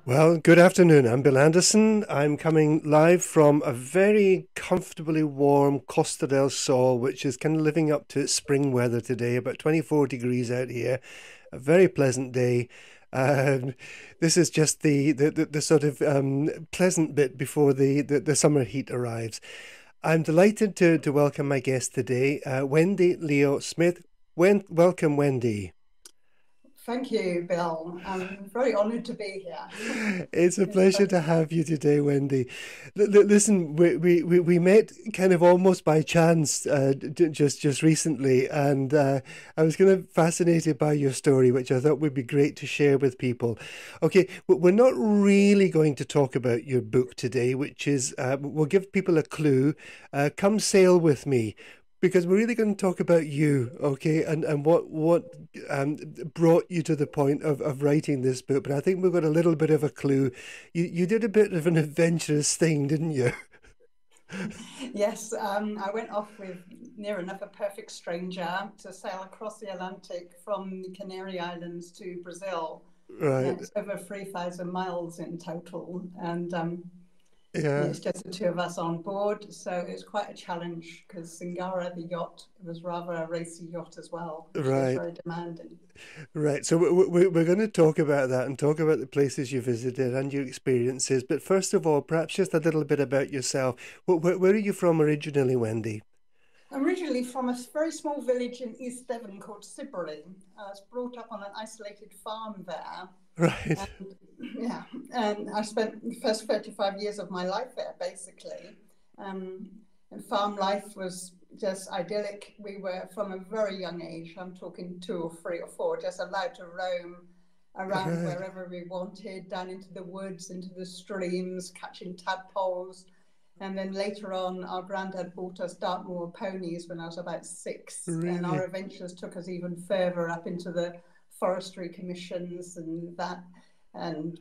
Well, good afternoon. I'm Bill Anderson. I'm coming live from a very comfortably warm Costa del Sol, which is kind of living up to its spring weather today, about 24 degrees out here. A very pleasant day. Um, this is just the sort of pleasant bit before the summer heat arrives. I'm delighted to welcome my guest today, Wendy Leo Smith. Welcome, Wendy. Thank you, Bill. I'm very honoured to be here. It's a It's pleasure great. to have you today, Wendy. Listen, we met kind of almost by chance just recently, and I was kind of fascinated by your story, which I thought would be great to share with people. Okay, we're not really going to talk about your book today, which is we'll give people a clue. Come sail with me. Because we're really going to talk about you, okay, and what brought you to the point of writing this book. But I think we've got a little bit of a clue. You did a bit of an adventurous thing, didn't you? Yes, I went off with near enough a perfect stranger to sail across the Atlantic from the Canary Islands to Brazil. Right. It's over 3,000 miles in total, and Yeah. it's just the two of us on board. So it's quite a challenge because Singara, the yacht, was rather a racy yacht as well. She was Right. very demanding. Right. So we're going to talk about that and talk about the places you visited and your experiences. But first of all, perhaps just a little bit about yourself. Where are you from originally, Wendy? I'm originally from a very small village in East Devon called Siberley. I was brought up on an isolated farm there. Right. And yeah, and I spent the first 35 years of my life there, basically. Um, and farm life was just idyllic. We were from a very young age, I'm talking 2 or 3 or 4, just allowed to roam around Right. wherever we wanted, down into the woods, into the streams, catching tadpoles. And then later on, our granddad bought us Dartmoor ponies when I was about 6, and our Really. adventures took us even further up into the forestry commissions and that and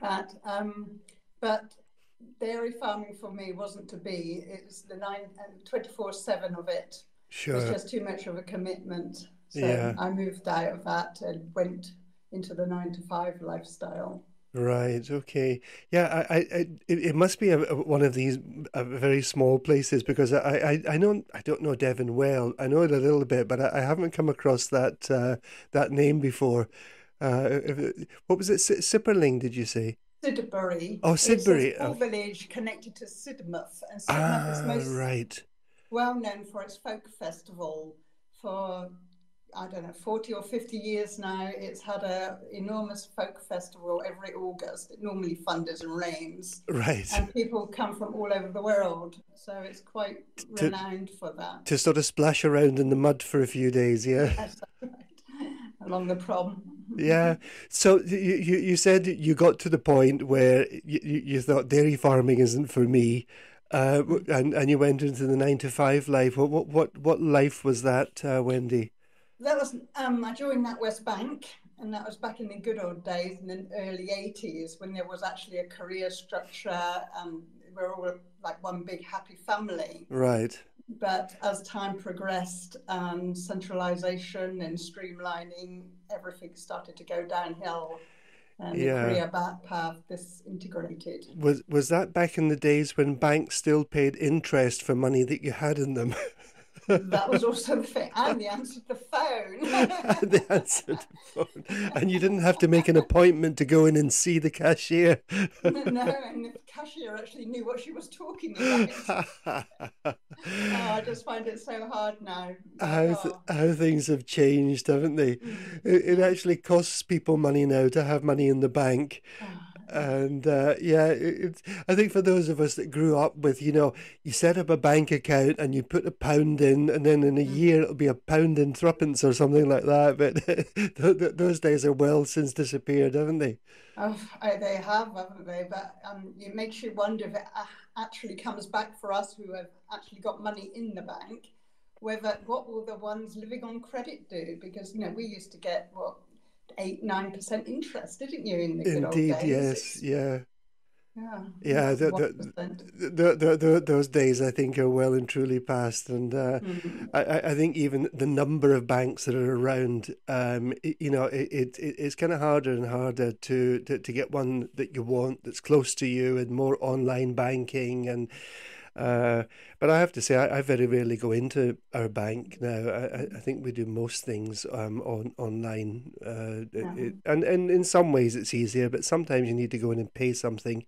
that. But dairy farming for me wasn't to be. It was the 24/7 of it was Sure. just too much of a commitment. So Yeah. I moved out of that and went into the 9 to 5 lifestyle. Right. Okay. Yeah. It must be one of these very small places because I know I don't know Devon well. I know it a little bit, but I haven't come across that name before. What was it? Sipperling, did you say? Sidbury. Oh, It's a Sidbury. small village connected to Sidmouth, and Sidmouth is Ah, most right. well known for its folk festival. For I don't know, 40 or 50 years now, it's had an enormous folk festival every August. It normally thunders and rains, Right. and people come from all over the world. So it's quite To renowned for that. to sort of splash around in the mud for a few days. Yeah. Yes, that's right. Along the prom. Yeah. So you said you got to the point where you thought dairy farming isn't for me, and you went into the 9 to 5 life. What life was that, Wendy? That was I joined that West Bank, and that was back in the good old days in the early 80s when there was actually a career structure and we're all like one big happy family. Right. But as time progressed and centralization and streamlining, everything started to go downhill and the Yeah. career path disintegrated. Was that back in the days when banks still paid interest for money that you had in them? That was also the thing, and the answer to the And they phone. answered the phone, and you didn't have to make an appointment to go in and see the cashier. No, and the cashier actually knew what she was talking about. Oh, I just find it so hard now. But oh, How things have changed, haven't they? It yeah. actually costs people money now to have money in the bank. Oh, yeah. And yeah, I think for those of us that grew up with, you set up a bank account and you put a pound in, and then in a Mm. year it'll be a pound in threepence or something like that. But those days are well since disappeared, haven't they? Oh, they have, haven't they? But it makes you wonder if it actually comes back for us who have actually got money in the bank. Whether what will the ones living on credit do? Because we used to get what 8, 9% interest, didn't you, in the good old Indeed, days? yes, yeah. Yeah, Yeah, that's 1%. those days I think are well and truly past, and Mm. I think even the number of banks that are around, it's kind of harder and harder to get one that you want that's close to you and more online banking and uh, but I have to say I very rarely go into our bank now. I think we do most things online, Yeah. and in some ways it's easier, but sometimes you need to go in and pay something.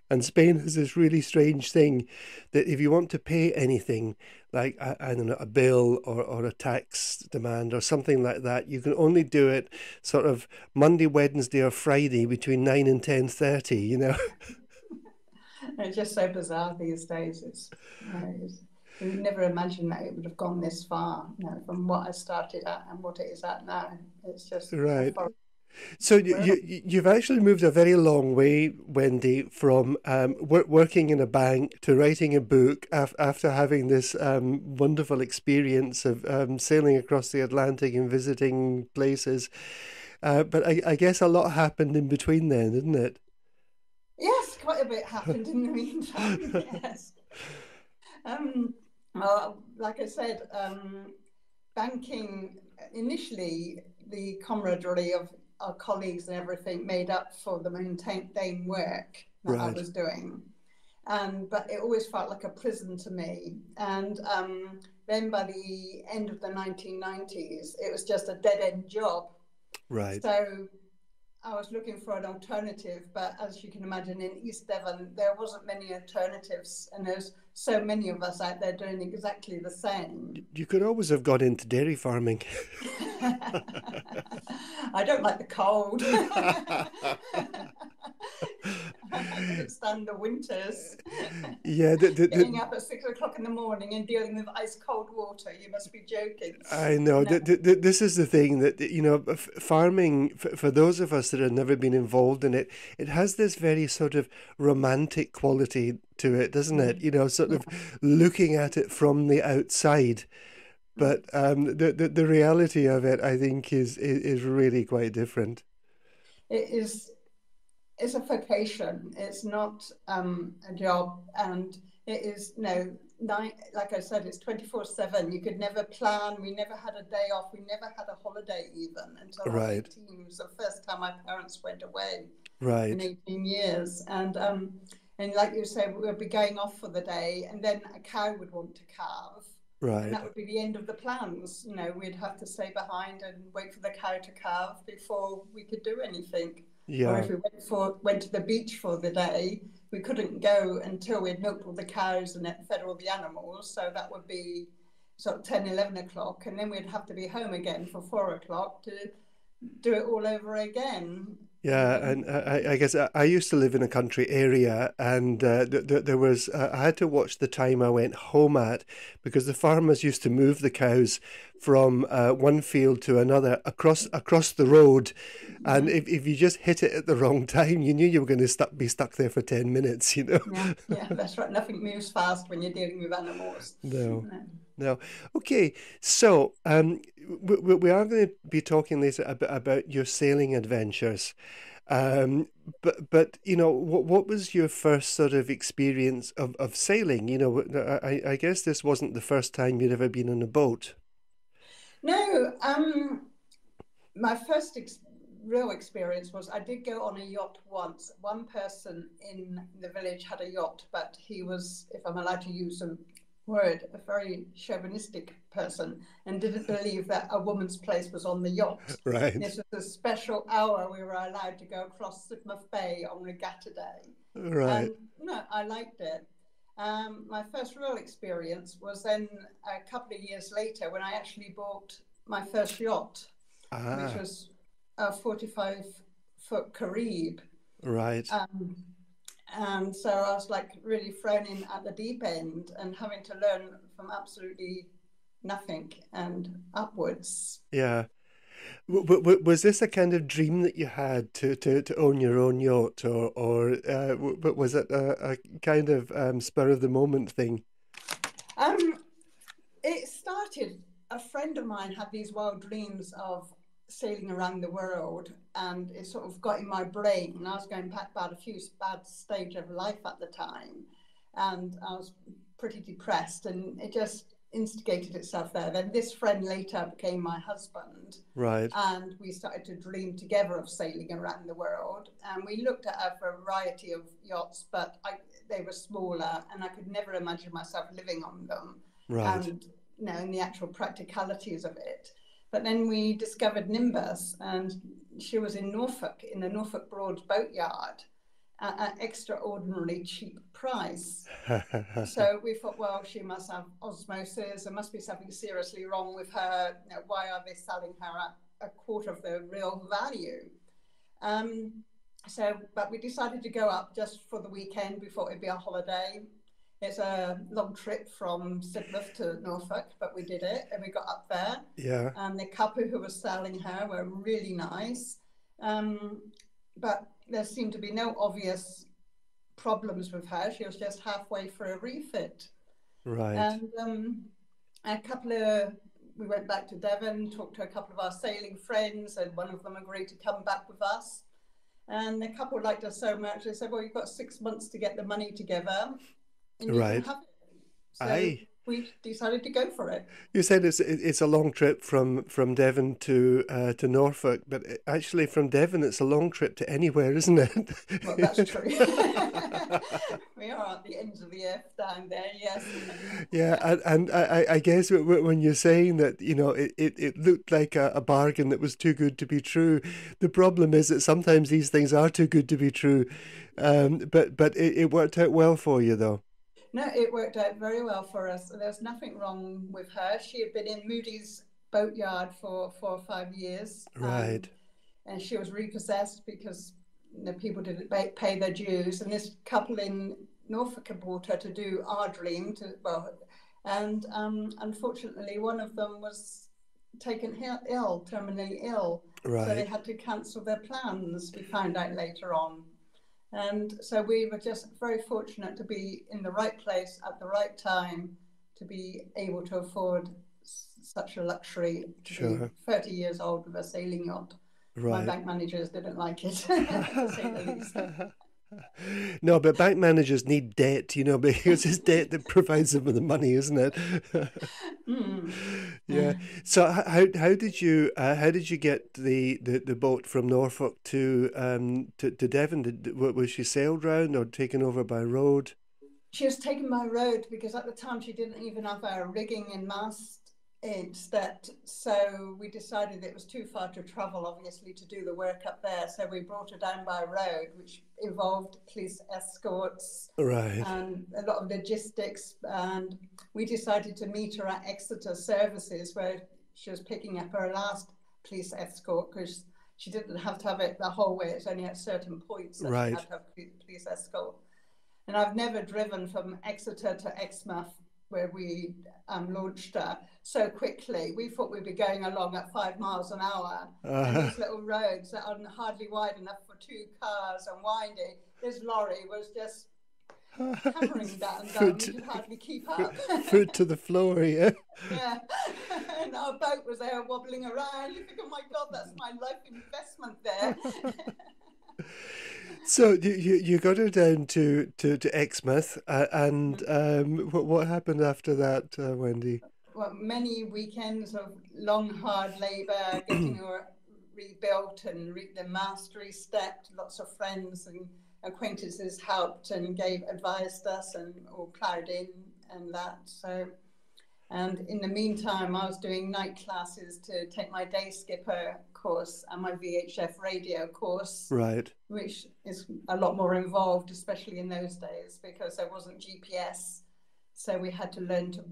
And Spain has this really strange thing that if you want to pay anything, like I don't know, a bill or a tax demand or something like that, you can only do it sort of Monday, Wednesday, or Friday between 9 and 10:30. It's just so bizarre these days. You would never imagine that it would have gone this far, from what I started at and what it is at now. It's just a Right. foreign So world. you've actually moved a very long way, Wendy, from working in a bank to writing a book after having this wonderful experience of sailing across the Atlantic and visiting places. But I guess a lot happened in between then, didn't it? Yes, quite a bit happened in the meantime. Yes. Um, well, like I said, banking initially, the camaraderie of our colleagues and everything made up for the mundane work that I Right, was doing. But it always felt like a prison to me. And then by the end of the 1990s, it was just a dead end job. right. So I was looking for an alternative, but as you can imagine, in East Devon, there wasn't many alternatives, and there's so many of us out there doing exactly the same. You could always have gone into dairy farming. I don't like the cold. I couldn't stand the winters. Yeah, Getting up at 6 o'clock in the morning and dealing with ice cold water. You must be joking. I know. No. This is the thing that, farming, for those of us that have never been involved in it, it has this very sort of romantic quality to it, doesn't it? Sort Yeah. of looking at it from the outside. But the reality of it, I think, is really quite different. It is. It's a vocation. It's not a job, and it is like I said, it's 24/7. You could never plan. We never had a day off. We never had a holiday even until I was Right, 18. It was the first time my parents went away in right, 18 years, and like you said, we'd be going off for the day, and then a cow would want to calve. And right. that would be the end of the plans. We'd have to stay behind and wait for the cow to calve before we could do anything. Or Yeah, if we went to the beach for the day, we couldn't go until we'd milked all the cows and fed all the animals. So that would be sort of 10, 11 o'clock. And then we'd have to be home again for 4 o'clock to do it all over again. yeah, and I guess I used to live in a country area, and there was I had to watch the time I went home at because the farmers used to move the cows from one field to another across the road, and Mm. if you just hit it at the wrong time, you knew you were going to be stuck there for 10 minutes. Yeah, yeah, that's right. Nothing moves fast when you're dealing with animals. No. No. No. Okay, so we are going to be talking later about your sailing adventures. But what was your first sort of experience of sailing? I guess this wasn't the first time you'd ever been on a boat. No, my first real experience was I did go on a yacht once. One person in the village had a yacht, but he was, if I'm allowed to use a word, a very chauvinistic person and didn't believe that a woman's place was on the yacht. Right, This was a special hour we were allowed to go across Sidmouth Bay on regatta day. right. And no, I liked it. My first real experience was then a couple of years later when I actually bought my first yacht, which Ah, was a 45-foot Carib. right. Um, and so I was like really thrown in at the deep end and having to learn from absolutely nothing and upwards. Yeah. Was this a kind of dream that you had to own your own yacht, or was it a kind of spur of the moment thing? Um, it started, a friend of mine had these wild dreams of sailing around the world, and it sort of got in my brain. And I was going back about a few bad stage of life at the time, and I was pretty depressed, and it just instigated itself there. Then this friend later became my husband, Right. and we started to dream together of sailing around the world. And we looked at a variety of yachts, but they were smaller, and I could never imagine myself living on them. Right. And in the actual practicalities of it. But then we discovered Nimbus, and she was in Norfolk, in the Norfolk Broads boatyard, at an extraordinarily cheap price. So we thought, well, she must have osmosis. There must be something seriously wrong with her. Why are they selling her at a quarter of the real value? But we decided to go up just for the weekend. We thought it'd be a holiday. It's a long trip from Sidmouth to Norfolk, but we did it, and we got up there. Yeah. And the couple who was selling her were really nice, but there seemed to be no obvious problems with her. She was just halfway through a refit. Right. And we went back to Devon, talked to a couple of our sailing friends, and one of them agreed to come back with us. And the couple liked us so much, they said, well, you've got 6 months to get the money together, and you can Right. have it. So Aye. we decided to go for it. You said it's a long trip from Devon to Norfolk, but actually from Devon it's a long trip to anywhere, isn't Well, that's it? true. We are at the ends of the earth down there, yes. Yeah, and I guess when you're saying that, it looked like a bargain that was too good to be true, the problem is that sometimes these things are too good to be true. But it worked out well for you, though. No, it worked out very well for us. There's nothing wrong with her. She had been in Moody's boatyard for 4 or 5 years, Right. and she was repossessed because the people didn't pay their dues. And this couple in Norfolk had brought her to do our dream. And unfortunately, one of them was taken ill, terminally ill. So they Right. had to cancel their plans, we found out later on. And so we were just very fortunate to be in the right place at the right time to be able to afford such a luxury, to be Sure. 30 years old with a sailing yacht. My Right. bank managers didn't like it, to say the least. No, but bank managers need debt, because it's debt that provides them with the money, isn't it? Yeah. So how did you get the boat from Norfolk to Devon? Was she sailed round or taken over by road? She was taken by road because at the time she didn't even have her rigging and mast instead. So we decided it was too far to travel, obviously, to do the work up there. So we brought her down by road, which involved police escorts Right. and a lot of logistics. And we decided to meet her at Exeter Services, where she was picking up her last police escort, because she didn't have to have it the whole way. It's only at certain points that she had Right. to have police escort. And I've never driven from Exeter to Exmouth, where we launched her, so quickly. We thought we'd be going along at 5 miles an hour, and Uh, these little roads that are hardly wide enough for 2 cars and windy. This lorry was just hammering down. foot We to, could hardly keep up. foot to the floor, yeah. Yeah, and our boat was there wobbling around. You think, oh my God, that's my life investment there. So you got her down to Exmouth, and what happened after that, Wendy? Well, many weekends of long, hard labour, getting her rebuilt and the mast re-stepped. Lots of friends and acquaintances helped and advised us, and all ploughed in and that. So, and in the meantime, I was doing night classes to take my day skipper course and my VHF radio course, Right. which is a lot more involved, especially in those days, because there wasn't GPS. So we had to learn to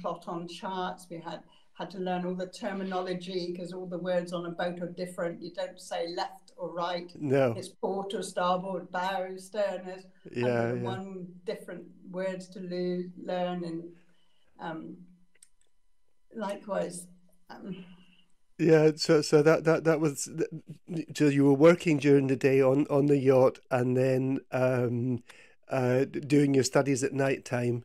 plot on charts. We had to learn all the terminology, because all the words on a boat are different. You don't say left or right. No. It's port or starboard, bow, stern. There's Yeah, yeah. 101 different words to learn. And likewise, Yeah, so that was so you were working during the day on the yacht, and then doing your studies at night time,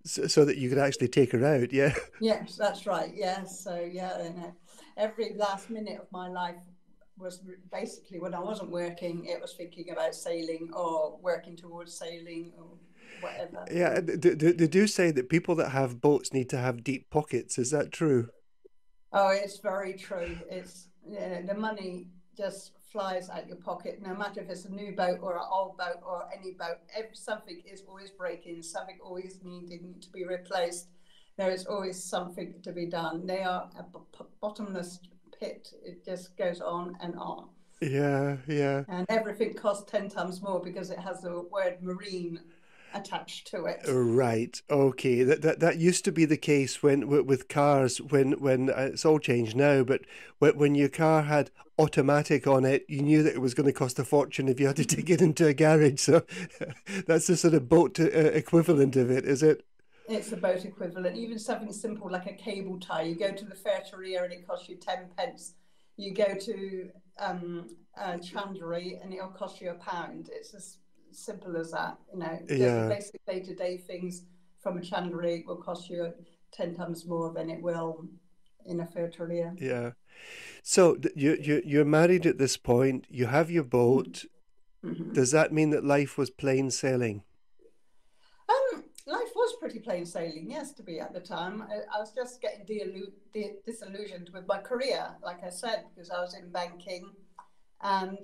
so that you could actually take her out. Yeah. yes, that's right. Yes. So, yeah. every last minute of my life was basically, when I wasn't working, it was thinking about sailing or working towards sailing or whatever. Yeah, they do say that people that have boats need to have deep pockets. Is that true? Oh, it's very true. It's, you know, the money just flies out your pocket, no matter if it's a new boat or an old boat or any boat. Something is always breaking, something always needing to be replaced. There is always something to be done. They are a bottomless pit. It just goes on and on. Yeah, yeah. And everything costs 10 times more because it has the word marine attached to it. Right. Okay. That used to be the case when with cars when it's all changed now, but when your car had automatic on it, you knew that it was going to cost a fortune if you had to take it into a garage. So that's the sort of boat equivalent of it, is it? It's a boat equivalent. Even something simple like a cable tie. You go to the ferreteria and it costs you 10 pence. You go to chandlery and it'll cost you £1. It's as simple as that. You know, just the Yeah, basic day-to-day things from a chandlery will cost you 10 times more than it will in a ferreteria. yeah. So you're married at this point. You have your boat. Mm-hmm. Does that mean that life was plain sailing? Life was pretty plain sailing, yes, to be at the time. I was just getting disillusioned with my career, like I said, because I was in banking and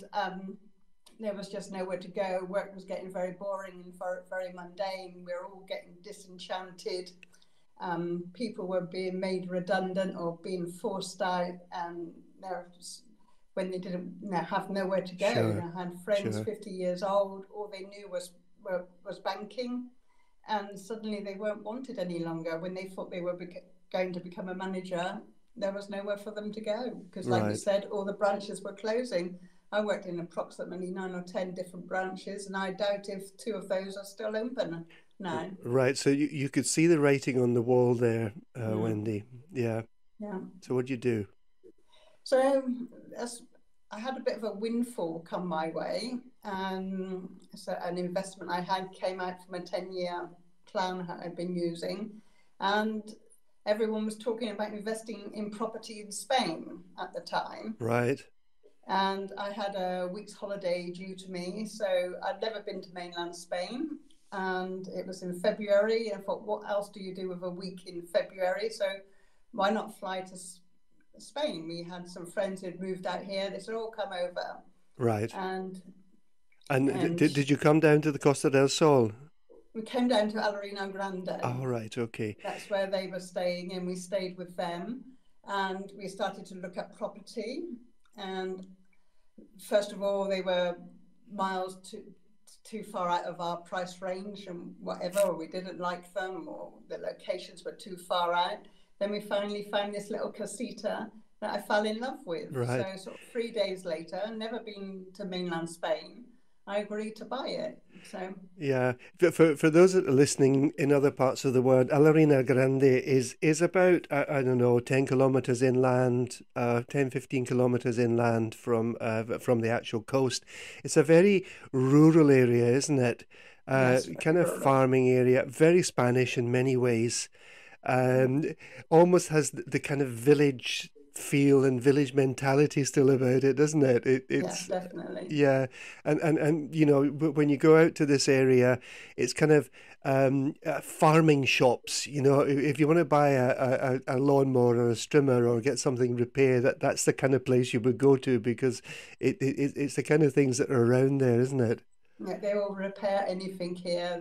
there was just nowhere to go. Work was getting very boring and very mundane. We were all getting disenchanted. People were being made redundant or being forced out, and when they didn't have nowhere to go. Sure, I had friends sure. 50 years old. All they knew was banking, and suddenly they weren't wanted any longer. When they thought they were going to become a manager, there was nowhere for them to go because, like you Right. said, all the branches were closing. I worked in approximately 9 or 10 different branches, and I doubt if 2 of those are still open now. Right. So you could see the writing on the wall there, Mm, Wendy. Yeah. yeah. So what'd you do? So as I had a bit of a windfall come my way, so an investment I had came out from a 10-year plan I'd been using, and everyone was talking about investing in property in Spain at the time. Right. And I had a week's holiday due to me, so I'd never been to mainland Spain, and it was in February. And I thought, what else do you do with a week in February? So why not fly to Spain? We had some friends who'd moved out here. They said, "Oh, come over," Right. and And and did you come down to the Costa del Sol? we came down to Alarino Grande. Oh, right. Okay. That's where they were staying, and we stayed with them. And we started to look at property. And first of all, they were miles too far out of our price range and whatever, or we didn't like them, or the locations were too far out. Then we finally found this little casita that I fell in love with. Right. So sort of 3 days later, never been to mainland Spain, I agreed to buy it. So Yeah. For those that are listening in other parts of the world, Alarina Grande is about I don't know 10 kilometers inland, 10 15 kilometers inland from the actual coast. It's a very rural area, isn't it? yes, Kind very of rural. farming area, very Spanish in many ways. Yeah. Um, Almost has the kind of village feel and village mentality still about it, doesn't it? Yes, It's definitely. yeah, and you know when you go out to this area, it's kind of farming shops. You know, if you want to buy a lawnmower or a strimmer or get something repaired, that's the kind of place you would go to because it's the kind of things that are around there, isn't it? Yeah, they will repair anything here.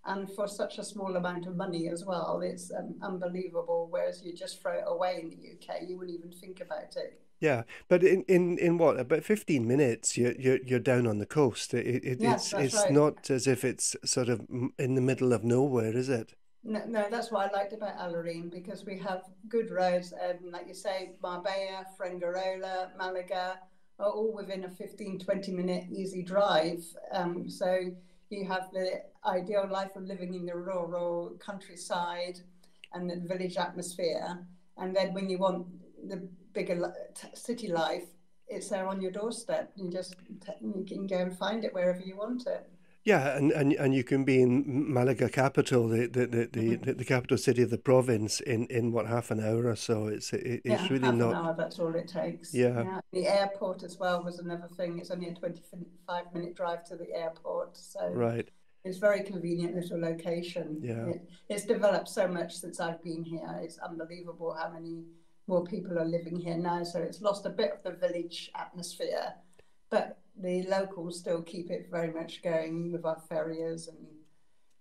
And for such a small amount of money as well, it's unbelievable. Whereas you just throw it away in the UK, you wouldn't even think about it. Yeah, but in what about 15 minutes you're down on the coast. Yes, that's It's right. not as if it's sort of in the middle of nowhere, is it? No, no, that's what I liked about Alarine because we have good roads, like you say, Marbella, Fuengirola, Malaga are all within a 15-20 minute easy drive. So you have the ideal life of living in the rural countryside and the village atmosphere. And then when you want the bigger city life, it's there on your doorstep. You can go and find it wherever you want it. Yeah, and you can be in Malaga capital, the capital city of the province, in what, half an hour or so. It's Yeah, really half an not. hour, that's all it takes. Yeah, Yeah. The airport as well was another thing. It's only a 25-minute drive to the airport. So right. it's very convenient little location. Yeah, It's developed so much since I've been here. It's unbelievable how many more people are living here now. So it's lost a bit of the village atmosphere, but the locals still keep it very much going with our ferias and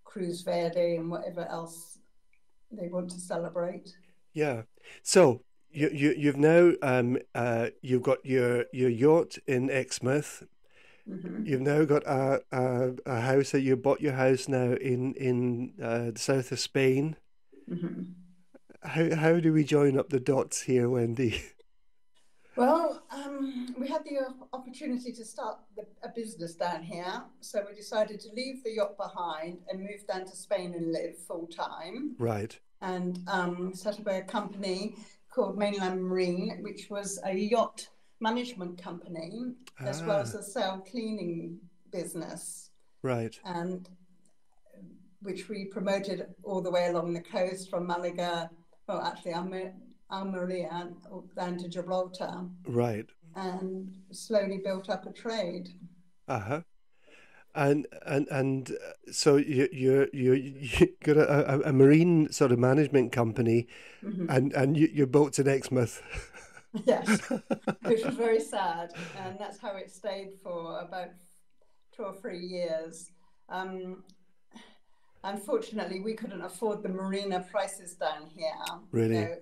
Cruz Verde and whatever else they want to celebrate. yeah. So you've now you've got your yacht in Exmouth. You've Mm-hmm. now got a house that you bought your house now in the south of Spain. Mm-hmm. How do we join up the dots here, Wendy? Well, we had the opportunity to start a business down here, so we decided to leave the yacht behind and move down to Spain and live full time, Right. and set up a company called Mainland Marine, which was a yacht management company as well as Ah, a sail cleaning business, right. and which we promoted all the way along the coast from Malaga, well, actually, Almeria down to Gibraltar, Right. and slowly built up a trade. Uh-huh. So you got a marine sort of management company, Mm-hmm. and your boat's in Exmouth. Yes, which was very sad, and that's how it stayed for about 2 or 3 years. Um, Unfortunately, we couldn't afford the marina prices down here, you Really? know,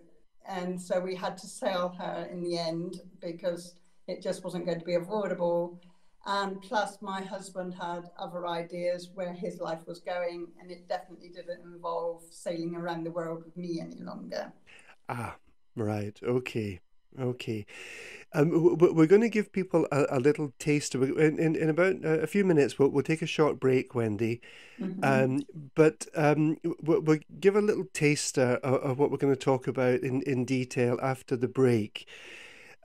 and so we had to sell her in the end because it just wasn't going to be affordable. And plus, my husband had other ideas where his life was going, and it definitely didn't involve sailing around the world with me any longer. Ah, right. Okay. Okay. We're going to give people a little taste of it. In about a few minutes. We'll take a short break, Wendy. Mm-hmm. Um, but we'll give a little taster of what we're going to talk about in detail after the break.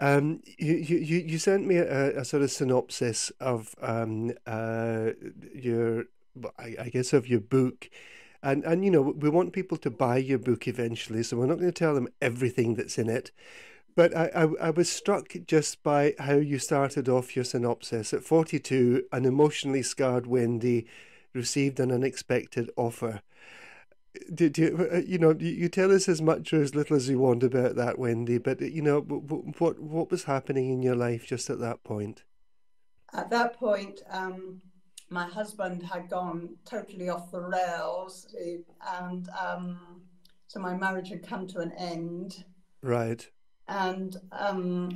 You sent me a sort of synopsis of your, well, I guess, of your book. And we want people to buy your book eventually, so we're not going to tell them everything that's in it. But I was struck just by how you started off your synopsis. At 42, an emotionally scarred Wendy received an unexpected offer. You tell us as much or as little as you want about that, Wendy, but what was happening in your life just at that point? At that point, my husband had gone totally off the rails, and so my marriage had come to an end. Right, And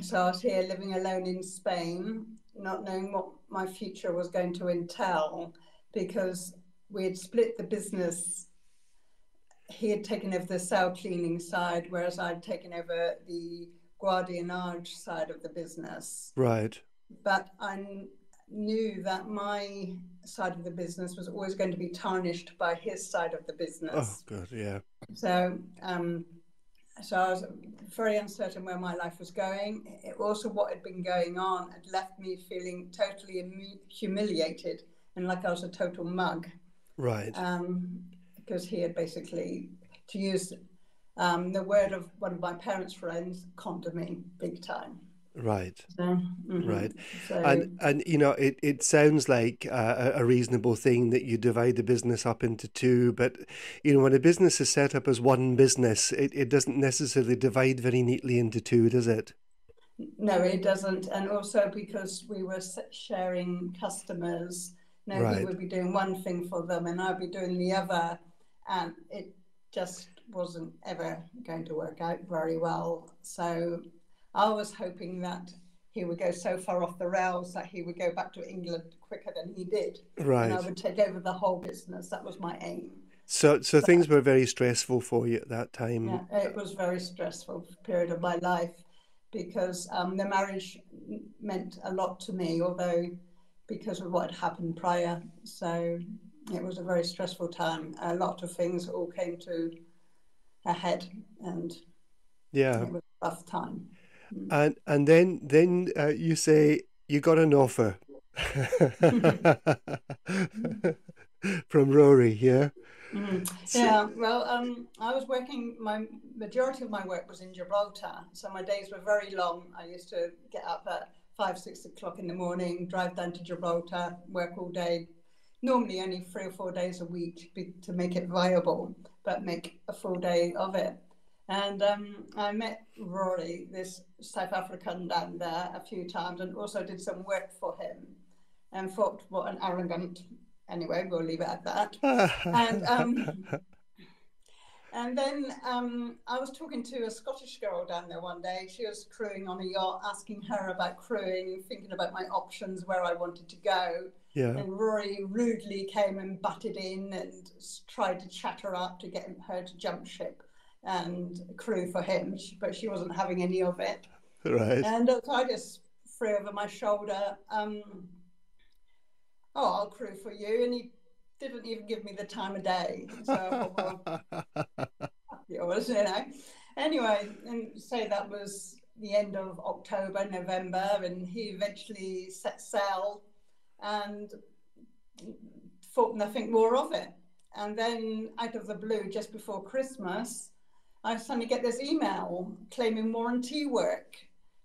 so I was here living alone in Spain, not knowing what my future was going to entail because we had split the business. He had taken over the cell cleaning side, whereas I'd taken over the guardianage side of the business. right. But I knew that my side of the business was always going to be tarnished by his side of the Oh, business. God, yeah. So, so I was very uncertain where my life was going. Also, what had been going on had left me feeling totally humiliated and like I was a total mug, Right, because he had basically, to use the word of one of my parents' friends, conned me big time. right. So, Right. so And it sounds like a reasonable thing that you divide the business up into two, but when a business is set up as one business, it doesn't necessarily divide very neatly into two, does it? no, it doesn't. And also because we were sharing customers, he Right. would be doing one thing for them and I'd be doing the other. And it just wasn't ever going to work out very well. So I was hoping that he would go so far off the rails that he would go back to England quicker than he did. And I Right. would take over the whole business. That was my aim. So things But were very stressful for you at that yeah, time. it was a very stressful period of my life because the marriage meant a lot to me, although because of what had happened prior. So it was a very stressful time. A lot of things all came to a head, and Yeah. it was a rough time. And then you say you got an offer. From Rory, yeah. So, Yeah, well, I was working, my majority of my work was in Gibraltar, so my days were very long. I used to get up at 5, 6 o'clock in the morning, drive down to Gibraltar, work all day, normally only 3 or 4 days a week to make it viable, but make a full day of it. And I met Rory, this South African down there, a few times, and also did some work for him, and thought, what an arrogant. Anyway, we'll leave it at that. And and then I was talking to a Scottish girl down there one day. She was crewing on a yacht, asking her about crewing, thinking about my options, where I wanted to go. yeah. And Rory rudely came and butted in and tried to chat her up to get her to jump ship and crew for him, but she wasn't having any of it. Right. And so I just threw over my shoulder, oh, I'll crew for you. And he didn't even give me the time of day. So I thought, well, yours, you know. Anyway, and say that was the end of October, November, and he eventually set sail and thought nothing more of it. And then out of the blue, just before Christmas, I suddenly get this email claiming warranty work.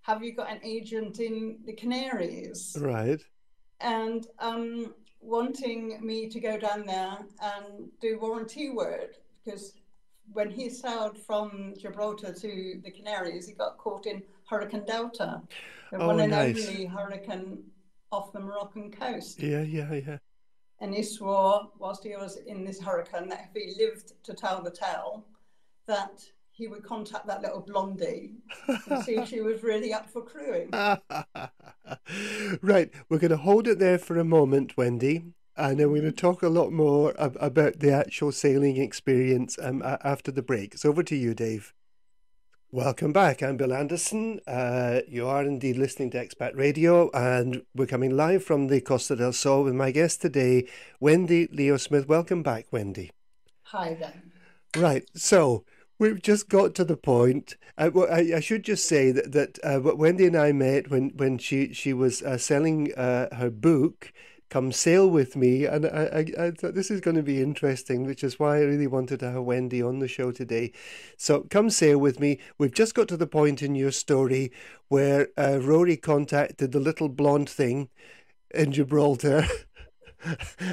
Have you got an agent in the Canaries? Right. And wanting me to go down there and do warranty work, because when he sailed from Gibraltar to the Canaries, he got caught in Hurricane Delta, the Oh, one and nice. only hurricane off the Moroccan coast. Yeah, yeah, yeah. And he swore, whilst he was in this hurricane, that if he lived to tell the tale, that he would contact that little blondie and see if she was really up for crewing. Right, we're going to hold it there for a moment, Wendy, and then we're going to talk a lot more about the actual sailing experience after the break. It's over to you, Dave. Welcome back. I'm Bill Anderson. You are indeed listening to Expat Radio, and we're coming live from the Costa del Sol with my guest today, Wendy Leo Smith. Welcome back, Wendy. Hi then. Right, so we've just got to the point. I should just say that Wendy and I met when she was selling her book, Come Sail With Me, and I thought this is going to be interesting, which is why I really wanted to have Wendy on the show today. So, Come Sail With Me. We've just got to the point in your story where Rory contacted the little blonde thing in Gibraltar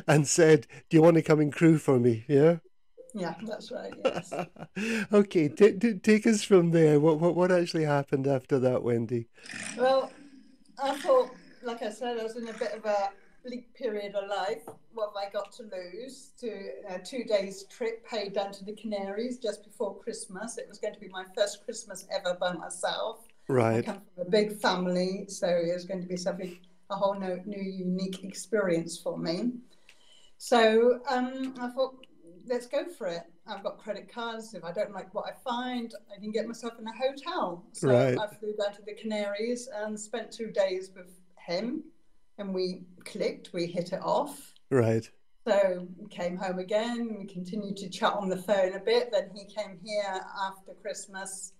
and said, "Do you want to come and crew for me?" Yeah. Yeah, that's right. Yes. Okay, take us from there. What actually happened after that, Wendy? Well, I thought, like I said, I was in a bit of a bleak period of life. What have I got to lose? To a 2 days trip paid down to the Canaries just before Christmas. It was going to be my first Christmas ever by myself. I Right, come from a big family, so it was going to be something, a whole new unique experience for me. So I thought, let's go for it. I've got credit cards. If I don't like what I find, I can get myself in a hotel. So right, I flew down to the Canaries and spent 2 days with him, and we clicked, we hit it off. right. So we came home again, we continued to chat on the phone a bit. Then he came here after Christmas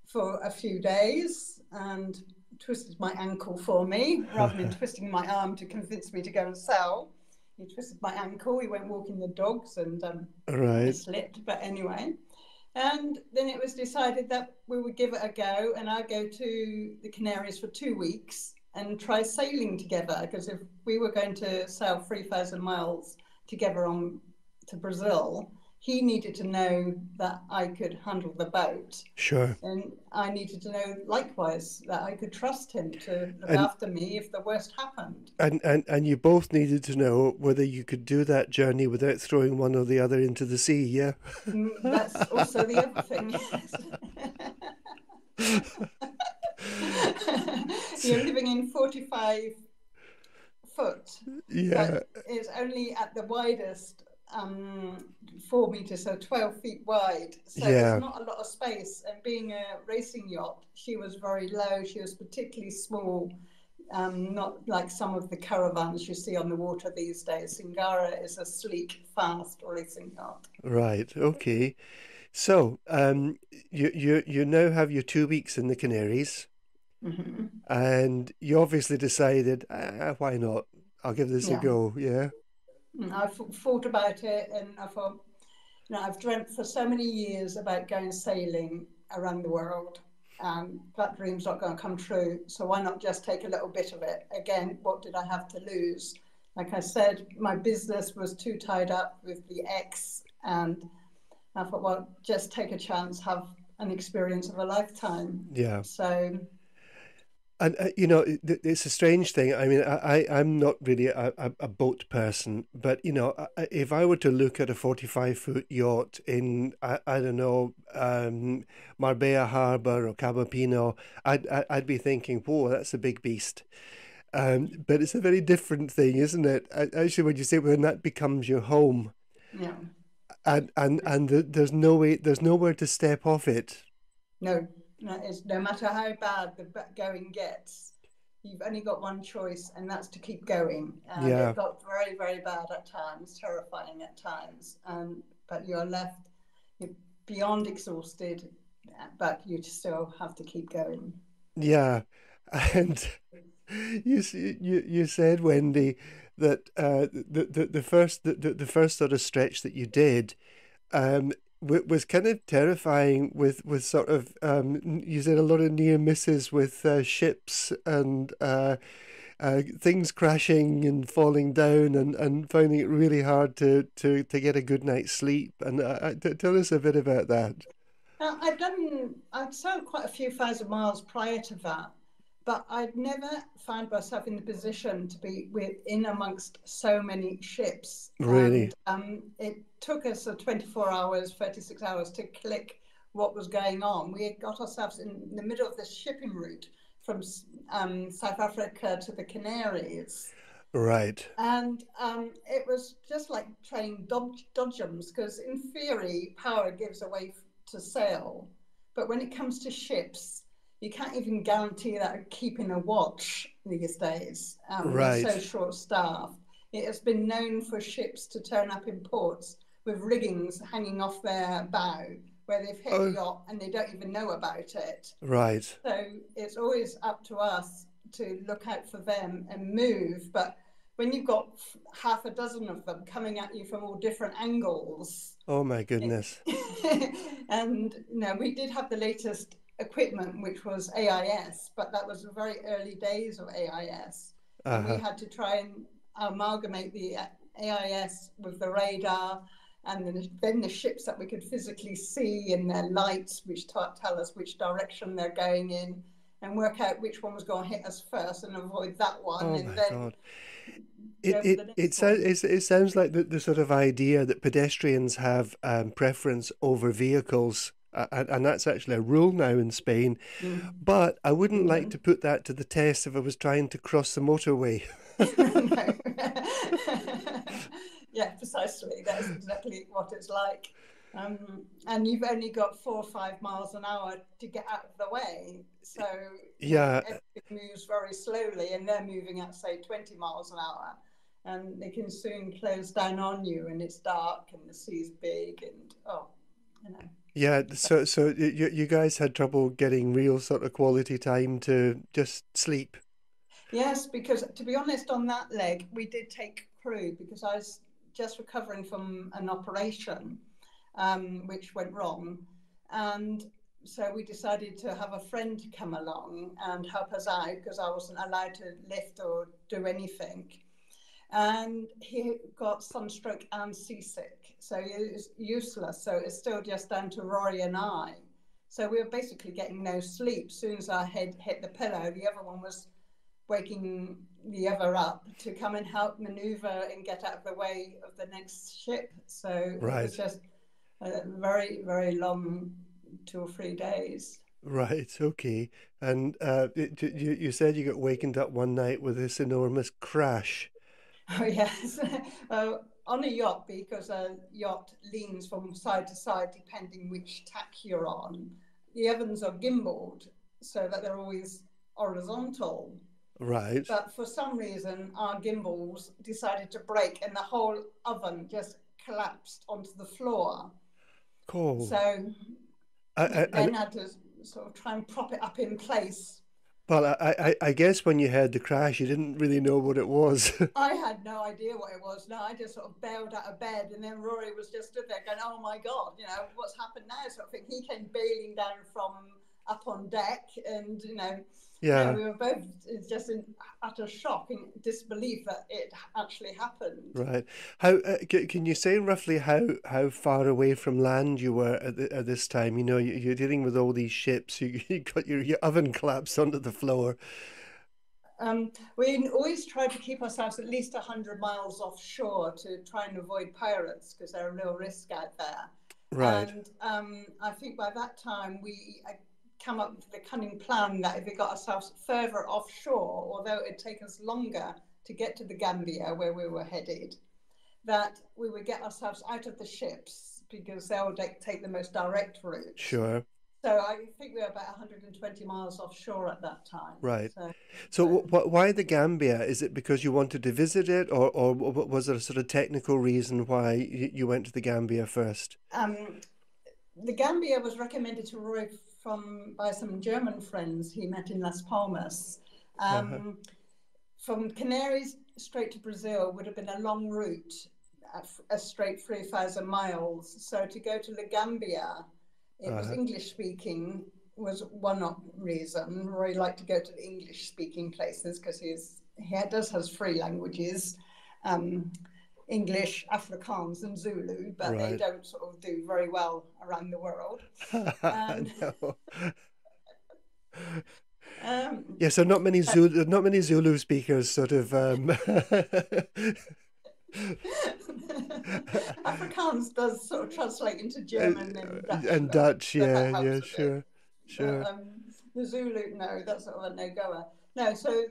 for a few days and twisted my ankle for me, rather than twisting my arm to convince me to go and sell. He twisted my ankle. He went walking the dogs, and I Right. slipped. But anyway, and then it was decided that we would give it a go, and I'd go to the Canaries for 2 weeks and try sailing together. Because if we were going to sail 3,000 miles together on to Brazil, he needed to know that I could handle the boat, Sure. and I needed to know likewise that I could trust him to look And after me if the worst happened. and you both needed to know whether you could do that journey without throwing one or the other into the sea, yeah? That's also the other thing. Yes. You're living in 45 foot, Yeah, but it's only at the widest 4 meters, so 12 feet wide. So there's yeah. not a lot of space. And being a racing yacht, she was very low. She was particularly small, not like some of the caravans you see on the water these days. Singara is a sleek, fast racing yacht. Right. Okay. So, you now have your 2 weeks in the Canaries. Hmm. and you obviously decided, why not? I'll give this a Yeah. go. Yeah, I thought about it, and I thought, I've dreamt for so many years about going sailing around the world. That dream's not going to come true. So why not just take a little bit of it? Again, what did I have to lose? Like I said, my business was too tied up with the ex, and I thought, well, just take a chance, have an experience of a lifetime. yeah. So, And it's a strange thing. I mean, I'm not really a boat person, but if I were to look at a 45-foot yacht in I don't know, Marbella Harbour or Cabo Pino, I'd be thinking, whoa, that's a big beast. But it's a very different thing, isn't it? Actually, when you say when that becomes your home, yeah, and there's no way, there's nowhere to step off it. no, no matter how bad the going gets, you've only got one choice, and that's to keep going. And Yeah. it got very, very bad at times, terrifying at times. But you're left, you're beyond exhausted, but you still have to keep going. Yeah, and you said, Wendy, that the first sort of stretch that you did was kind of terrifying with sort of you said a lot of near misses with ships and things crashing and falling down and finding it really hard to get a good night's sleep. And tell us a bit about that. I'd sailed quite a few thousand miles prior to that, but I'd never found myself in the position to be in amongst so many ships. Really? And it took us 24 hours, 36 hours to click what was going on. We had got ourselves in the middle of this shipping route from South Africa to the Canaries. Right. And it was just like playing dodgems, because in theory, power gives away to sail. But when it comes to ships, you can't even guarantee that keeping a watch these days. We're so Right. short staffed. It has been known for ships to turn up in ports with riggings hanging off their bow, where they've hit a Oh, yacht and they don't even know about it. right. So it's always up to us to look out for them and move. But when you've got half a dozen of them coming at you from all different angles, Oh my it, goodness. and we did have the latest equipment, which was AIS, but that was the very early days of AIS, and we Uh-huh. had to try and amalgamate the AIS with the radar, and then the ships that we could physically see and their lights, which tell us which direction they're going in, and work out which one was going to hit us first and avoid that one, Oh and my then God. go for the next one. It sounds like the sort of idea that pedestrians have preference over vehicles, and that's actually a rule now in Spain. Mm. But I wouldn't like to England. put that to the test if I was trying to cross the motorway. No. Yeah, precisely. That's exactly what it's like. And you've only got 4 or 5 miles an hour to get out of the way. So, Yeah, everything moves very slowly, and they're moving at, say, 20 miles an hour. And they can soon close down on you, and it's dark, and the sea's big, and oh, you know. yeah. So you guys had trouble getting real sort of quality time to just sleep. Yes, because to be honest, on that leg, we did take crew because I was just recovering from an operation, which went wrong. And so we decided to have a friend come along and help us out, because I wasn't allowed to lift or do anything. And he got sunstroke and seasick. So he was useless. So it's still just down to Rory and I. So we were basically getting no sleep. As soon as our head hit the pillow, the other one was waking the other up to come and help maneuver and get out of the way of the next ship. So it was Right. just a very, very long 2 or 3 days. Right. Okay. And you said you got wakened up one night with this enormous crash. Oh, yes. On a yacht, because a yacht leans from side to side depending which tack you're on, the ovens are gimbaled so that they're always horizontal. Right. But for some reason, our gimbals decided to break, and the whole oven just collapsed onto the floor. Cool. So I, we I, then had to sort of try and prop it up in place. Well, I guess when you heard the crash, you didn't really know what it was. I had no idea what it was. No, I just sort of bailed out of bed, and then Rory was just stood there going, "Oh my God, what's happened now?" Sort of thing. He came bailing down from up on deck, and no, Yeah, we were both just in utter shock and disbelief that it actually happened. right. How can you say roughly how far away from land you were at this time? You know, you're dealing with all these ships. You got your oven collapsed onto the floor. We always try to keep ourselves at least 100 miles offshore to try and avoid pirates because they're a real risk out there. Right. And I think by that time we come up with the cunning plan that if we got ourselves further offshore, although it'd take us longer to get to the Gambia where we were headed, that we would get ourselves out of the ships because they'll take the most direct route. Sure. So I think we were about 120 miles offshore at that time. Right. So, So why the Gambia? Is it because you wanted to visit it, or was there a sort of technical reason why you went to the Gambia first? um, the Gambia was recommended to Roy by some German friends he met in Las Palmas. Uh-huh. From Canaries straight to Brazil would have been a long route, a straight 3,000 miles. So to go to the Gambia, it was Uh-huh. English speaking was one reason. Roy liked to go to the English speaking places because he does has three languages. English, Afrikaans, and Zulu, but they Right. don't sort of do very well around the world. And No. um, Yeah, so not many Zulu speakers sort of Afrikaans does sort of translate into German and Dutch, and though, Dutch, so yeah, that yeah, helps a bit. sure, But sure. the Zulu, no, that's sort of a no-goer. No, so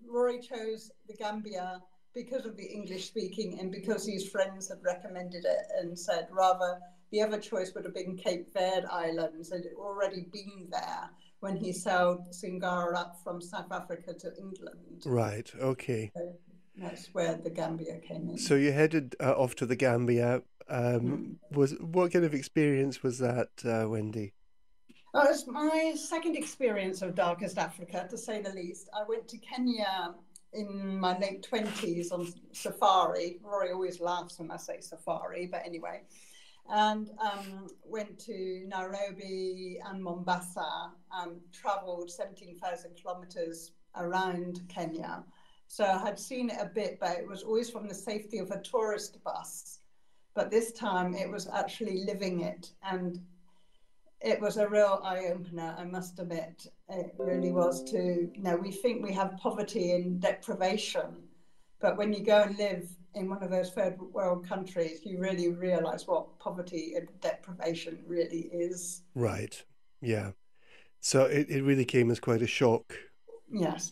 Rory chose the Gambia because of the English speaking and because his friends had recommended it and said rather the other choice would have been Cape Verde Islands. Had already been there when he sailed Singara up from South Africa to England. Right, okay. So that's where the Gambia came So in. you headed off to the Gambia. Mm. Was what kind of experience was that, Wendy? Well, it was my second experience of Darkest Africa, to say the least. I went to Kenya in my late 20s on safari. Rory always laughs when I say safari, but anyway. And went to Nairobi and Mombasa, traveled 17,000 kilometers around Kenya. So I had seen it a bit, but it was always from the safety of a tourist bus. But this time it was actually living it. And it was a real eye opener, I must admit. It really was we think we have poverty and deprivation, but when you go and live in one of those third world countries, you really realize what poverty and deprivation really is. Right. Yeah. So it really came as quite a shock. Yes,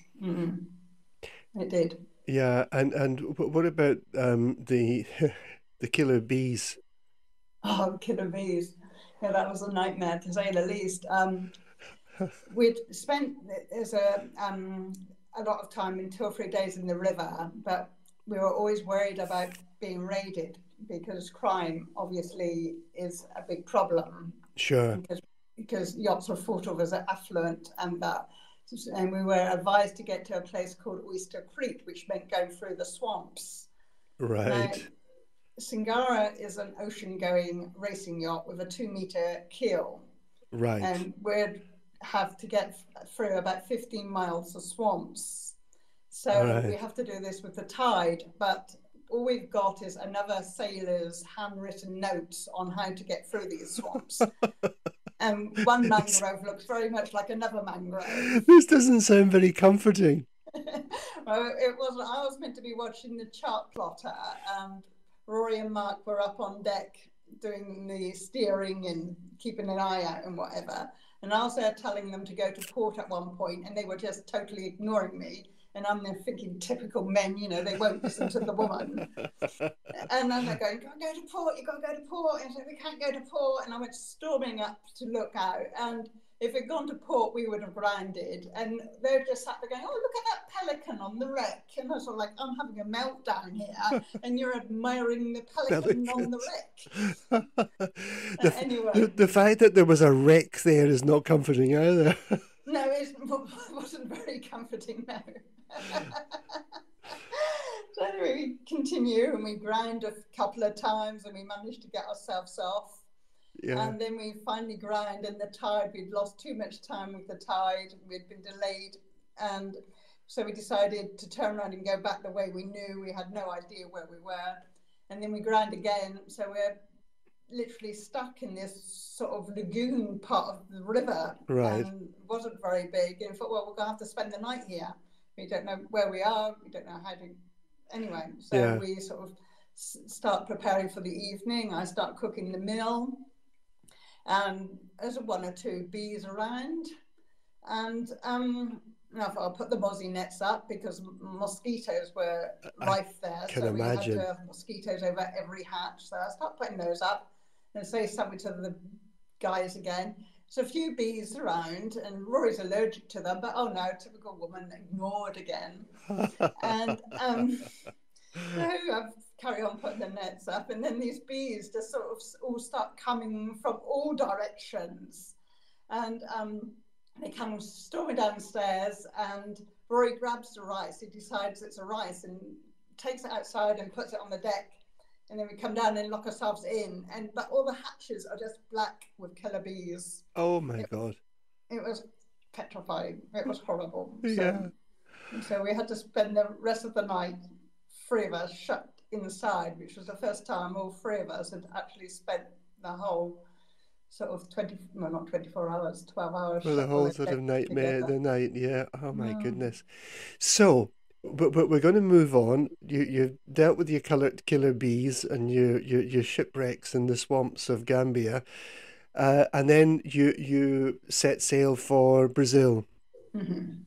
it did. Yeah, and what about the the killer bees? Oh, killer bees. Yeah, that was a nightmare to say the least. We'd spent a lot of time in 2 or 3 days in the river, but we were always worried about being raided because crime obviously is a big problem Sure. because yachts are thought of as affluent and that. And we were advised to get to a place called Oyster Creek, which meant going through the swamps. Now, Right. Singara is an ocean-going racing yacht with a 2-meter keel, Right. and we'd have to get through about 15 miles of swamps. So we Right. have to do this with the tide, but all we've got is another sailor's handwritten notes on how to get through these swamps. And one This, mangrove looks very much like another mangrove. this doesn't sound very comforting. Well, it was. I was meant to be watching the chart plotter, and Rory and Mark were up on deck doing the steering and keeping an eye out and whatever. And I was there telling them to go to port at one point, and they were just totally ignoring me. And I'm there thinking, typical men, they won't listen to the woman. And then they're going, "Go to port, you've got to go to port." And I said, "We can't go to port." And I went storming up to look out. And if we'd gone to port, we would have grounded. And they were just sat there going, "Oh, look at that pelican on the wreck." And I was like, "I'm having a meltdown here. And you're admiring the pelican on the Pelicans. wreck." The Anyway, fact that there was a wreck there is not comforting either. no, No, it wasn't very comforting, no. So we continue and we ground a couple of times and we managed to get ourselves off. Yeah. And then we finally ground, and the tide, we'd lost too much time with the tide, we'd been delayed. And so we decided to turn around and go back the way we knew. We had no idea where we were. And then we ground again. So we're literally stuck in this sort of lagoon part of the river, Right. and it wasn't very big. And I thought, well, we're going to have to spend the night here. We don't know where we are. We don't know how to. Anyway, so Yeah. we sort of start preparing for the evening. I start cooking the meal, and there's one or two bees around. And I thought I'll put the mozzie nets up because mosquitoes were I rife there. can So we had to imagine. have mosquitoes over every hatch. So I start putting those up and say something to the guys again. So a few bees around, and Rory's allergic to them, but oh no, typical woman, ignored again. And so I've carry on putting the nets up, and then these bees just sort of all start coming from all directions. And they come storming downstairs, and Rory grabs the rice. He decides it's a rice and takes it outside and puts it on the deck. And then we come down and lock ourselves in, but all the hatches are just black with killer bees. Oh my God. It was petrifying. It was horrible. Yeah. So we had to spend the rest of the night, three of us, shut inside, which was the first time all three of us had actually spent the whole sort of 20, well, not 24 hours, 12 hours For the shut whole sort of nightmare, together. the night. Yeah. Oh my No. goodness. So, but we're going to move on. You dealt with your killer bees and your shipwrecks in the swamps of Gambia, and then you set sail for Brazil. Mm-hmm.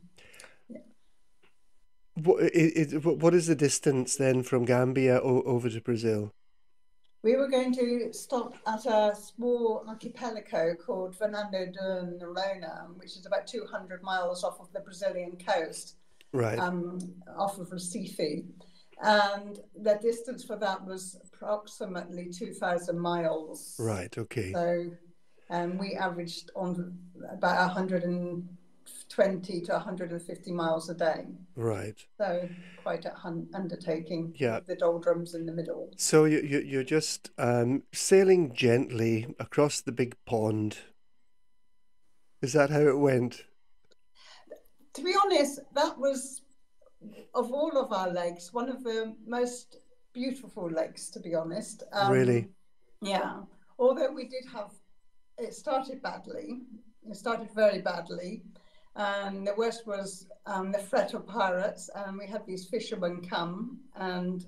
What is the distance then from Gambia over to Brazil? We were going to stop at a small archipelago called Fernando de Noronha, which is about 200 miles off of the Brazilian coast, Right, off of Recife. And the distance for that was approximately 2,000 miles. right, okay, So we averaged on about 120 to 150 miles a day. right. So quite an undertaking Yeah. with the doldrums in the middle. So you're just sailing gently across the big pond. Is that how it went? To be honest, that was, of all of our lakes, one of the most beautiful lakes, to be honest. Really? Yeah. Although we did have, it started badly. It started very badly. And the worst was the threat of pirates. And we had these fishermen come and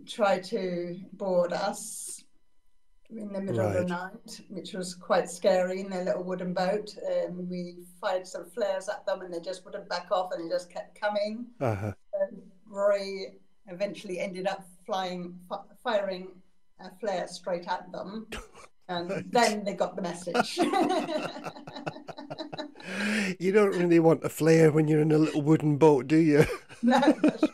try to board us in the middle of the Right. night, which was quite scary in their little wooden boat. We fired some flares at them and they just wouldn't back off and they just kept coming. Uh-huh. Roy eventually ended up firing a flare straight at them, and Right. then they got the message. You don't really want a flare when you're in a little wooden boat, do you? No, that's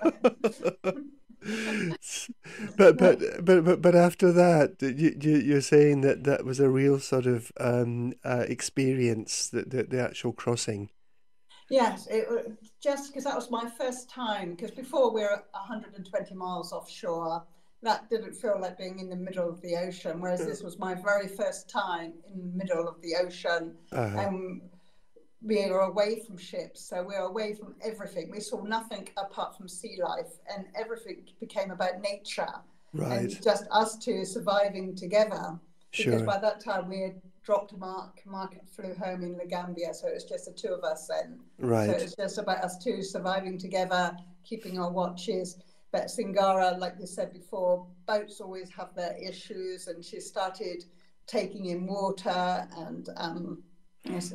But right. but after that, you're saying that that was a real sort of experience, the actual crossing. Yes, it was just because that was my first time. Because before we were 120 miles offshore, that didn't feel like being in the middle of the ocean. Whereas this was my very first time in the middle of the ocean, Uh-huh. and we were away from ships, so we were away from everything. We saw nothing apart from sea life, and everything became about nature and Right. just us two surviving together. Because Sure. by that time we had dropped Mark. Mark flew home in the Gambia, so it was just the two of us then. So it Right. was just about us two surviving together, keeping our watches. But Singara, like you said before, boats always have their issues, and she started taking in water and yes,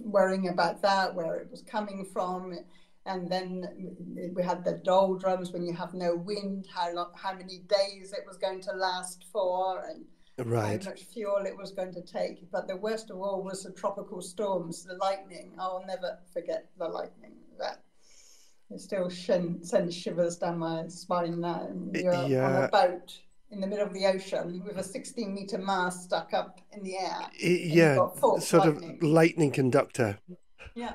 worrying about that, where it was coming from. And then we had the doldrums when you have no wind, how many days it was going to last for, and how Right. much fuel it was going to take. But the worst of all was the tropical storms, the lightning. I'll never forget the lightning. That it still sends shivers down my spine now. And you're on a Yeah. boat in the middle of the ocean with a 16-meter mast stuck up in the air, and you've Yeah. got forked Sort of lightning. lightning conductor. Yeah.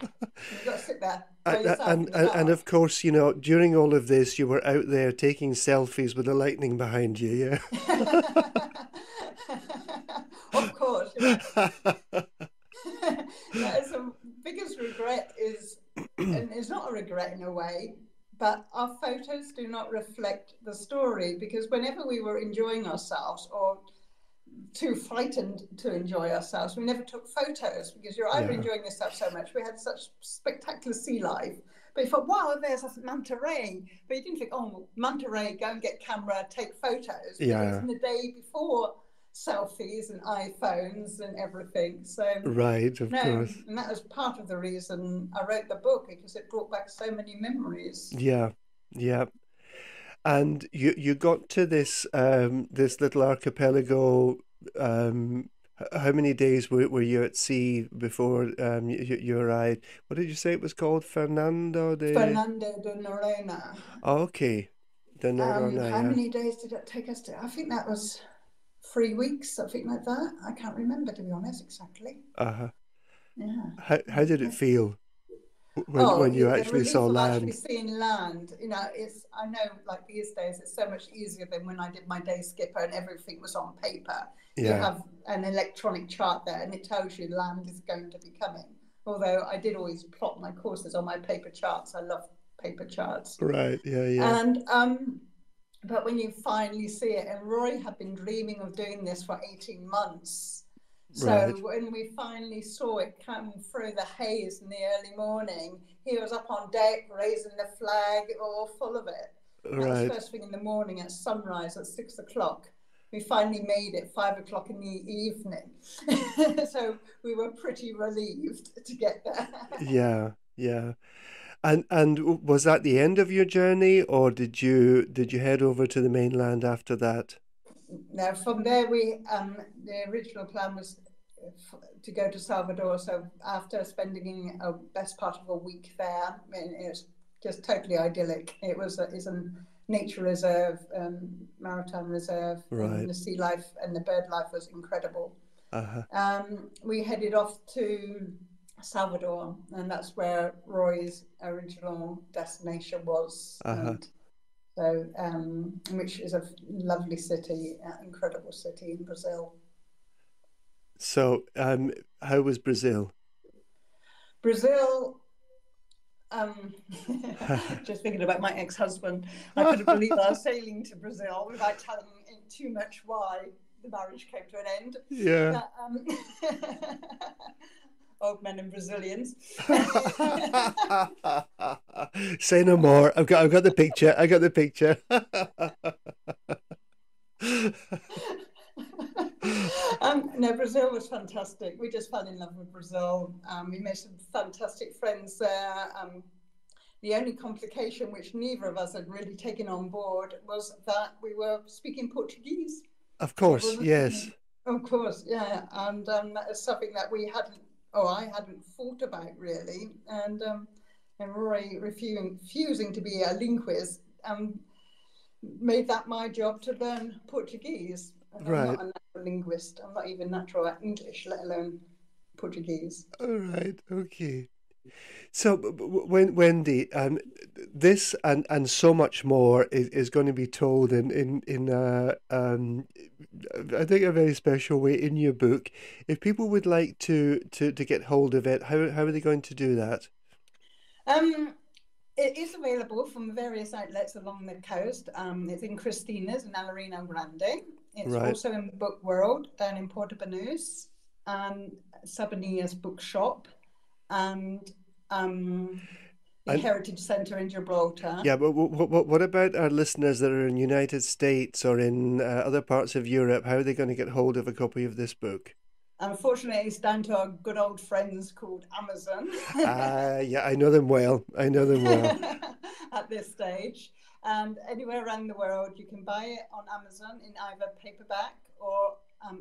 And you've got to sit there by yourself And, in the and dark. of course, you know, during all of this, you were out there taking selfies with the lightning behind you, Of course, yeah. yeah. That is the biggest regret is, and it's not a regret in a way, but our photos do not reflect the story because whenever we were enjoying ourselves or too frightened to enjoy ourselves, we never took photos because you're either Yeah, enjoying yourself so much. We had such spectacular sea life. But you thought, wow, there's a manta ray. But you didn't think, oh, manta ray, go and get camera, take photos, because it was yeah, in the day before selfies and iPhones and everything. So, right, of no, course. and that was part of the reason I wrote the book because it brought back so many memories. Yeah, yeah. And you got to this this little archipelago. How many days were you at sea before you arrived? What did you say it was called? Fernando de. Fernando de Norena. Oh, okay, de Noronha. How Yeah. many days did it take us to? I think that was 3 weeks, something like that. I can't remember, to be honest, exactly. Uh-huh. Yeah. How did it feel Oh, when you the actually saw relief of actually land? seeing land. It's, I know, like these days, it's so much easier than when I did my day skipper and everything was on paper. You Yeah. have an electronic chart there and it tells you land is going to be coming. Although I did always plot my courses on my paper charts. I love paper charts. Right. Yeah. Yeah. And but when you finally see it, and Roy had been dreaming of doing this for 18 months. Right. So when we finally saw it come through the haze in the early morning, he was up on deck raising the flag, all full of it. That was Right. first thing in the morning at sunrise at 6 o'clock. We finally made it 5 o'clock in the evening. So we were pretty relieved to get there. Yeah. Yeah. And was that the end of your journey, or did you head over to the mainland after that? Now, from there, the original plan was to go to Salvador. So after spending a best part of a week there, and it was just totally idyllic. It's a nature reserve, maritime reserve, and Right. the sea life and the bird life was incredible. Uh-huh. We headed off to Salvador, and that's where Roy's original destination was, Uh-huh. and so which is a lovely city, incredible city in Brazil. So, how was Brazil? Brazil. Um, just thinking about my ex-husband, I couldn't believe I was sailing to Brazil without telling him too much why the marriage came to an end. Yeah. But, old men and Brazilians. Say no more. I've got the picture. I got the picture. No, Brazil was fantastic. We just fell in love with Brazil. We made some fantastic friends there. The only complication, which neither of us had really taken on board, was that we were speaking Portuguese. Of It course, wasn't, yes. of course, yeah, and that is something that we hadn't, or I hadn't thought about really. And Rory refusing to be a linguist made that my job to learn Portuguese. And I'm not Right. a natural linguist. I'm not even natural at English, let alone Portuguese. All right. Okay. So, when Wendy, this and so much more is going to be told in I think a very special way in your book. If people would like to get hold of it, how are they going to do that? Um, it is available from various outlets along the coast. It's in Christina's in Alarino Grande. It's Right. also in Book World down in Porto Banús and Sabania's Bookshop and the And Heritage Centre in Gibraltar. yeah, but what about our listeners that are in United States or in other parts of Europe? How are they going to get hold of a copy of this book? Unfortunately, it's down to our good old friends called Amazon Yeah, I know them well. I know them well. at this stage. And anywhere around the world, you can buy it on Amazon in either paperback or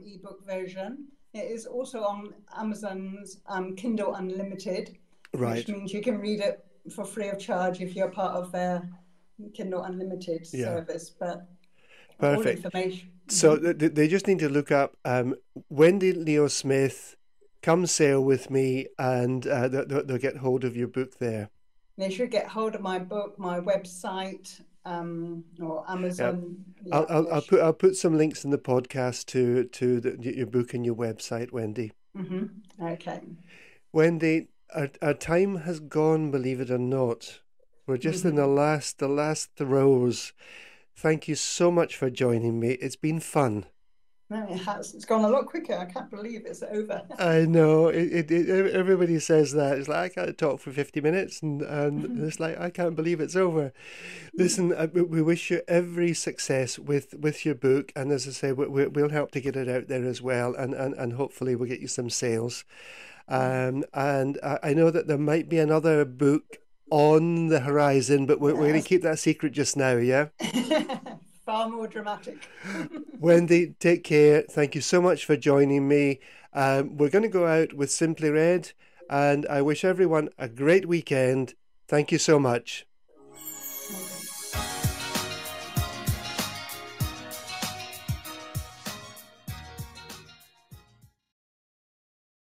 ebook version. It is also on Amazon's Kindle Unlimited, which Right. means you can read it for free of charge if you're part of their Kindle Unlimited Yeah. service. But all Perfect. information. So they just need to look up Wendy Leo Smith, come sail with me, and they'll get hold of your book there. They should get hold of my book, my website, or Yeah. Amazon. I'll, Yeah, I'll, they I'll should. put I'll put some links in the podcast to your book and your website, Wendy. Okay. Wendy, our time has gone, believe it or not. We're just in the last throes. Thank you so much for joining me. It's been fun. No, it has. It's gone a lot quicker. I can't believe it's over. I know everybody says that. It's like I can't talk for 50 minutes, and it's like I can't believe it's over. Listen, we wish you every success with your book, and as I say, we'll help to get it out there as well, and hopefully we'll get you some sales. And I know that there might be another book on the horizon, but we're going to Yes. keep that secret just now, yeah? Far more dramatic. Wendy, take care. Thank you so much for joining me. We're going to go out with Simply Red, and I wish everyone a great weekend. Thank you so much.